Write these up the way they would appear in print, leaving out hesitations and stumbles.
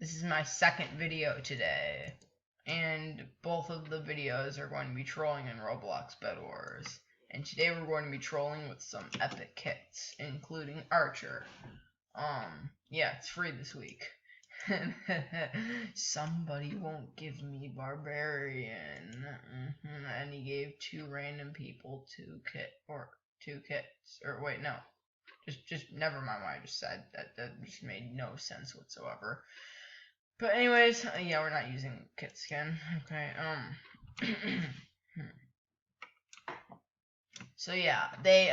This is my second video today, and both of the videos are going to be trolling in Roblox Bedwars. And today we're going to be trolling with some epic kits, including Archer. Yeah, it's free this week. Somebody won't give me Barbarian. And he gave two random people two kits. Or wait, no. Just never mind what I just said. That just made no sense whatsoever. But anyways, yeah, we're not using kit skin. Okay, So yeah, they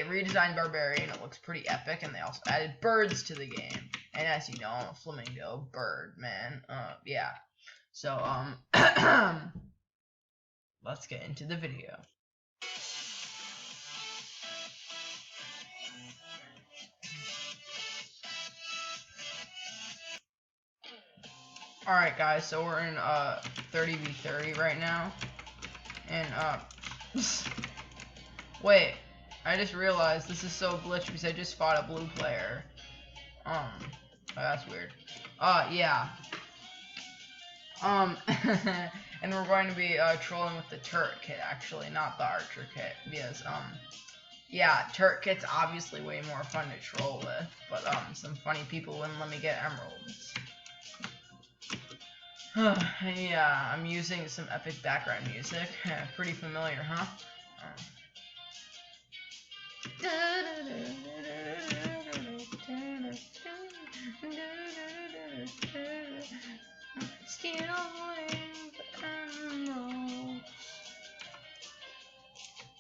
redesigned Barbarian. It looks pretty epic, and they also added birds to the game. And as you know, I'm a flamingo bird, man. Yeah. So let's get into the video. Alright guys, so we're in 30v30 right now. And wait, I just realized this is so glitched because I just fought a blue player. Oh, that's weird. Yeah. And we're going to be trolling with the turret kit actually, not the archer kit, because yeah, turret kit's obviously way more fun to troll with, but some funny people wouldn't let me get emeralds. Yeah, I'm using some epic background music. Pretty familiar, huh?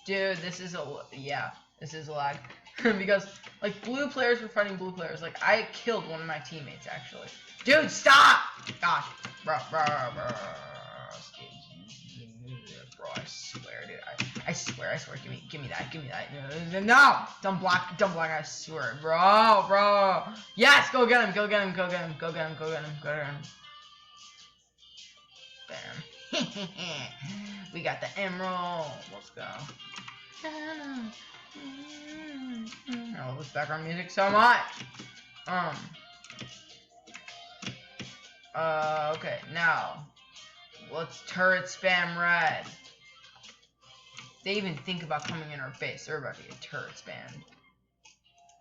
Dude, this is a lag. Because, like, blue players were fighting blue players. Like, I killed one of my teammates, actually. Dude, stop! Gosh. Bro, I swear, dude. I swear. Give me that. No! Don't block, I swear. Bro. Yes, go get him. Bam. We got the emerald. Let's go. I love this background music so much. Okay, now let's turret spam red. They even think about coming in our base. They're about to get turret spammed.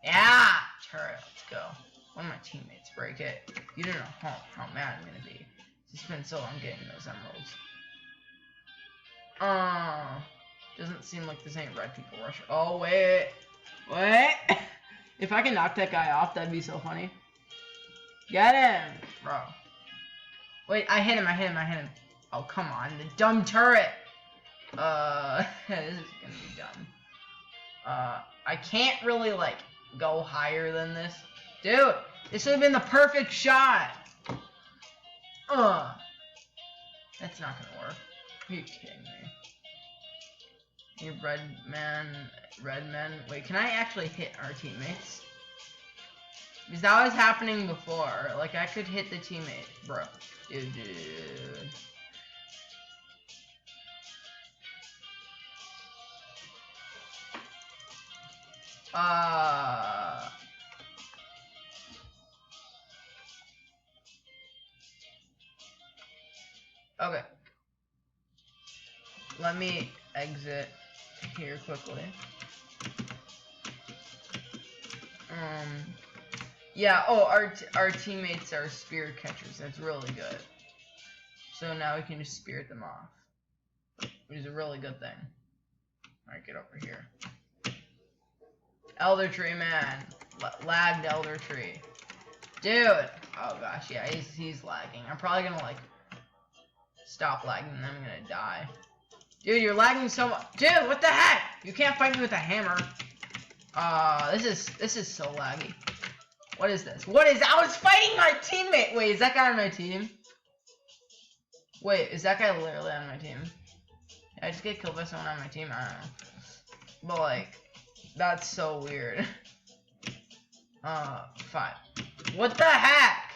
Yeah, turret. Let's go. One of my teammates break it. You don't know how mad I'm gonna be. It's been so long getting those emeralds. Doesn't seem like there's any red people rushing. Oh wait. If I can knock that guy off, that'd be so funny. Get him, bro. Wait, I hit him. Oh, come on, the dumb turret. This is gonna be dumb. I can't really, like, go higher than this. Dude, this would have been the perfect shot. That's not gonna work. Are you kidding me? You red men. Wait, can I actually hit our teammates? Because that was happening before. Like, I could hit the teammate, bro. Dude. Okay. Let me exit here quickly. Yeah, our teammates are spear catchers. That's really good. So now we can just spirit them off, which is a really good thing. Alright, get over here. Elder Tree, man. Lagged Elder Tree. Dude! Oh gosh, yeah, he's lagging. I'm probably gonna, like, stop lagging and then I'm gonna die. Dude, you're lagging so much. Dude, what the heck? You can't fight me with a hammer. This is so laggy. What is this? I was fighting my teammate! Wait, is that guy on my team? Wait, is that guy literally on my team? Did I just get killed by someone on my team? I don't know. But, like, that's so weird. Fine. What the heck?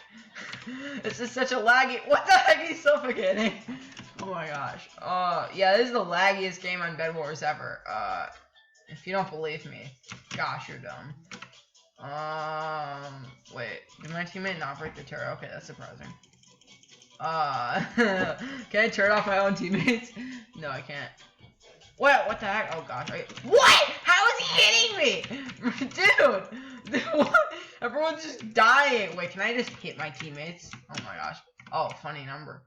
This is such a laggy. What the heck? He's suffocating. Oh my gosh. Yeah, this is the laggiest game on Bedwars ever. If you don't believe me, gosh, you're dumb. Wait. Did my teammate not break the turret? Okay, that's surprising. Can I turn off my own teammates? No, I can't. What the heck? Oh gosh. What? How is he hitting me? Dude, what? Everyone's just dying. Wait, can I just hit my teammates? Oh my gosh. Oh, funny number.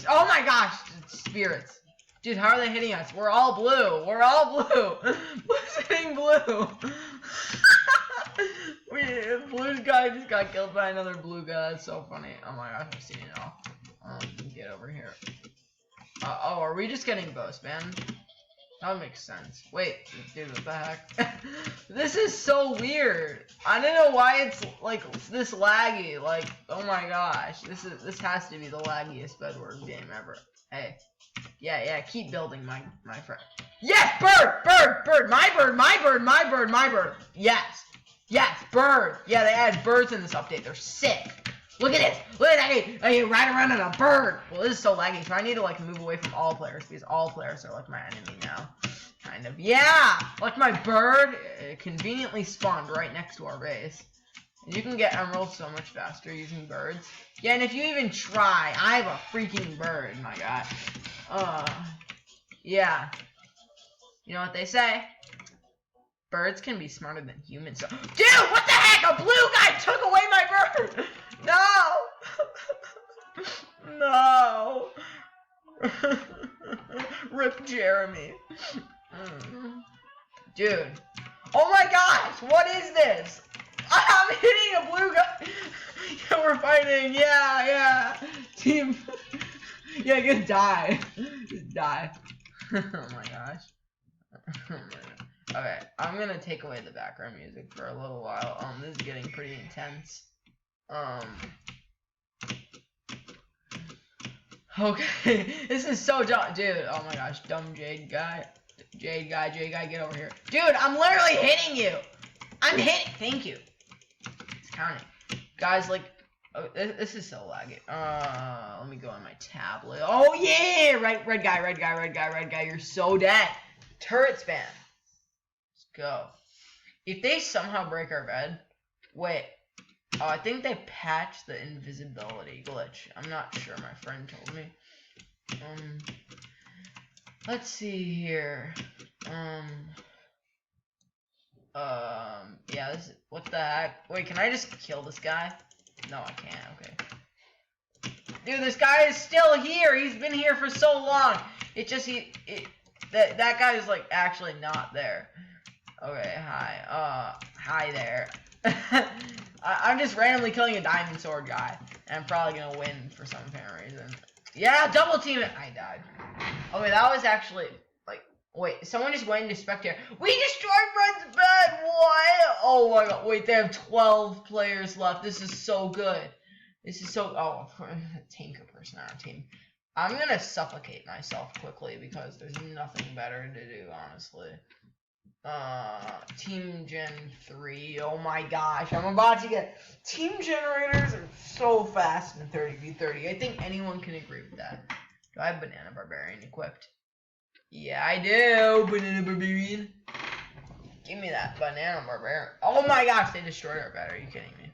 Oh my gosh, spirits. Dude, how are they hitting us? We're all blue. We're all blue. Who's hitting blue? Blue guy just got killed by another blue guy. That's so funny. Oh my gosh, I've seen it all. Get over here. Oh, are we just getting both, man? That makes sense. Wait, dude, what the heck? This is so weird. I don't know why it's like this laggy. Like, oh my gosh, this has to be the laggiest Bedwars game ever. Hey, yeah, keep building, my friend. Yes, bird, my bird. Yes, bird. Yeah, they added birds in this update. They're sick. Look at this. Look at that. I can ride around on a bird. Well, this is so laggy, so I need to like move away from all players because all players are like my enemy now. Kind of. Yeah, like my bird conveniently spawned right next to our base. And you can get emeralds so much faster using birds. Yeah, and if you even try, I have a freaking bird, my god. Yeah. You know what they say? Birds can be smarter than humans. So dude, what the heck? A blue guy took away my bird! No! No! Rip Jeremy. Dude. Oh my gosh! What is this? I'm hitting a blue guy! Yeah, we're fighting! Yeah! Team... Yeah, just die. Just die. Oh my gosh. Okay, I'm gonna take away the background music for a little while. This is getting pretty intense. Okay, this is so dumb, dude. Oh my gosh, dumb Jade guy, get over here, dude. I'm literally hitting you. I'm hitting. Thank you. It's counting, guys. Like, oh, this is so laggy. Let me go on my tablet. Oh yeah, red guy. You're so dead. Turret spam. Let's go. If they somehow break our bed, wait. Oh, I think they patched the invisibility glitch. I'm not sure. My friend told me. Let's see here. Yeah. What the heck? Wait, can I just kill this guy? No, I can't. Okay. Dude, this guy is still here. He's been here for so long. It just that guy is like actually not there. Okay. Hi. Hi there. I'm just randomly killing a diamond sword guy, and I'm probably gonna win for some apparent reason. Yeah, double team it. I died. Okay, that was actually like, wait, someone just went into spectator. We destroyed Red's bed. What? Oh my god. Wait, they have 12 players left. This is so good. This is so. Oh, tanker person on our team. I'm gonna suffocate myself quickly because there's nothing better to do, honestly. Team Gen 3. Oh my gosh, I'm about to get... Team generators are so fast in 30v30. I think anyone can agree with that. Do I have Banana Barbarian equipped? Yeah, I do. Banana Barbarian. Give me that Banana Barbarian. Oh my gosh, they destroyed our bed. Are you kidding me?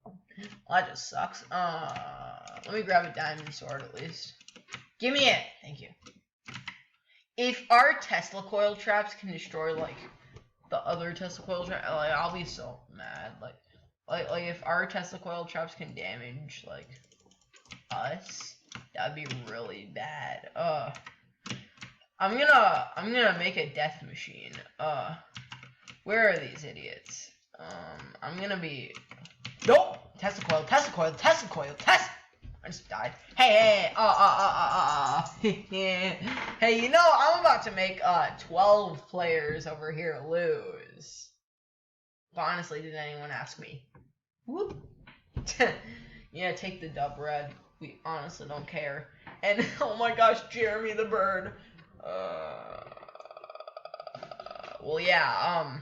Well, that just sucks. Let me grab a diamond sword at least. Give me it. Thank you. If our Tesla coil traps can destroy like the other Tesla coil traps, like I'll be so mad. Like if our Tesla coil traps can damage like us, that'd be really bad. I'm gonna make a death machine. Where are these idiots? I'm gonna be. Nope. Tesla coil. I just died. Hey. Hey, you know, I'm about to make 12 players over here lose. But honestly, did anyone ask me? Whoop. Yeah, take the dub, Red. We honestly don't care. And oh my gosh, Jeremy the bird. Well, yeah,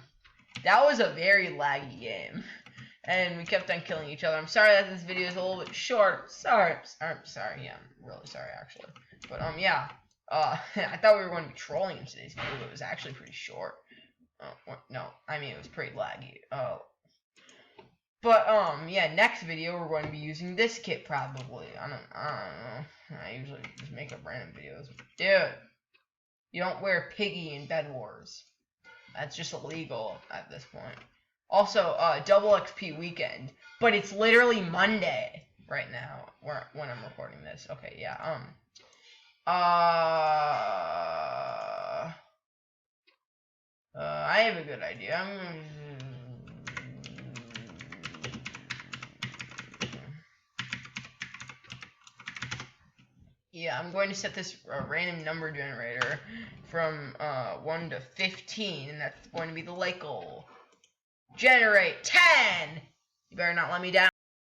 that was a very laggy game. And we kept on killing each other. I'm sorry that this video is a little bit short. Sorry. Yeah, I'm really sorry, actually. But, yeah. I thought we were going to be trolling in today's video, but it was actually pretty short. No, I mean, it was pretty laggy. But, yeah, next video we're going to be using this kit probably. I don't know. I usually just make up random videos. Dude, you don't wear piggy in Bedwars. That's just illegal at this point. Also, double XP weekend. But it's literally Monday right now when I'm recording this. Okay, yeah, I have a good idea. I'm going to set this random number generator from 1 to 15, and that's going to be the like goal. Generate 10! You better not let me down.